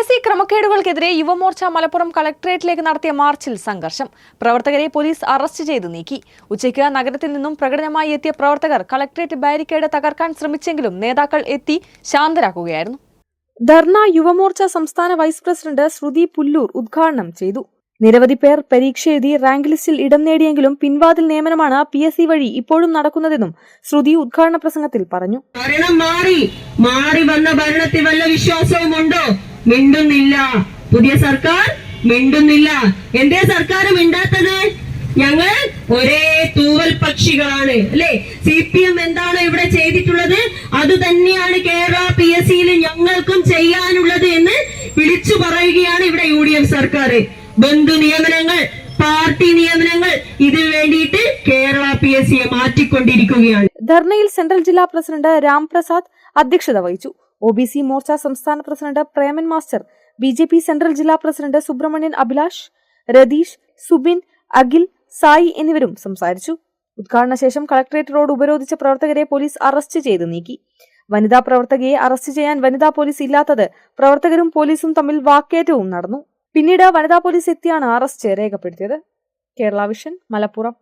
PSC ക്രമക്കേടുകൾക്കെതിരെ Yuva Morcha Malappuram കളക്ടറേറ്റിലേക്ക് നടത്തിയ മാർച്ചിൽ സംഘർഷം. പ്രവർത്തകരെ പോലീസ് അറസ്റ്റ് ചെയ്ത് നീക്കി. ഉച്ചയ്ക്ക് നഗരത്തിൽ നിന്നും പ്രകടനമായി എത്തിയ പ്രവർത്തകർ കളക്ടറേറ്റ് ബാരിക്കേഡ് തകർക്കാൻ ശ്രമിച്ചെങ്കിലും നേതാക്കൾ എത്തി ശാന്തരാക്കുകയായിരുന്നു. ധർണ യുവമോർച്ച സംസ്ഥാന വൈസ് പ്രസിഡന്റ് ശ്രുതി പുല്ലൂർ ഉദ്ഘാടനം ചെയ്തു. നിരവധി പേർ പരീക്ഷ എഴുതി റാങ്ക് ലിസ്റ്റിൽ ഇടം നേടിയെങ്കിലും പിൻവാതിൽ നിയമനമാണ് PSC വഴി ഇപ്പോഴും നടക്കുന്നതെന്നും ശ്രുതി ഉദ്ഘാടന പ്രസംഗത്തിൽ പറഞ്ഞു. മാറി വന്ന ഭരണത്തിൽ വല്ല വിശ്വാസവുമുണ്ടോ? മിണ്ടുന്നില്ല. പുതിയ സർക്കാർ മിണ്ടുന്നില്ല. എന്തേ സർക്കാർ മിണ്ടാത്തത്? ഞങ്ങൾ ഒരേ തൂവൽ പക്ഷികളാണ് അല്ലെ? CPM എന്താണ് ഇവിടെ ചെയ്തിട്ടുള്ളത് അത് തന്നെയാണ് കേരള PSCയിൽ ഞങ്ങൾക്കും ചെയ്യാനുള്ളത് എന്ന് വിളിച്ചു പറയുകയാണ് ഇവിടെ UDF സർക്കാർ. ബന്ധു നിയമനങ്ങൾ, പാർട്ടി നിയമനങ്ങൾ, ഇതിനു വേണ്ടിയിട്ട് കേരള PSCയെ മാറ്റിക്കൊണ്ടിരിക്കുകയാണ്. ധർണയിൽ സെൻട്രൽ ജില്ലാ പ്രസിഡന്റ് രാംപ്രസാദ് അധ്യക്ഷത വഹിച്ചു. OBC മോർച്ച സംസ്ഥാന president Preman master, BJP central ജില്ലാ പ്രസിഡന്റ് സുബ്രഹ്മണ്യൻ അഭിലാഷ്, രതീഷ്, സുബിൻ, അഖിൽ, സായി എന്നിവരും സംസാരിച്ചു. ഉദ്ഘാടന ശേഷം കളക്ടറേറ്റ് റോഡ് ഉപരോധിച്ച പ്രവർത്തകരെ പോലീസ് അറസ്റ്റ് ചെയ്ത് നീക്കി. വനിതാ പ്രവർത്തകയെ അറസ്റ്റ് ചെയ്യാൻ വനിതാ പോലീസ് ഇല്ലാത്തത് പ്രവർത്തകരും പോലീസും തമ്മിൽ വാക്കേറ്റവും നടന്നു. പിന്നീട് വനിതാ പോലീസ് എത്തിയാണ് അറസ്റ്റ് രേഖപ്പെടുത്തിയത്. കേരള വിഷൻ, മലപ്പുറം.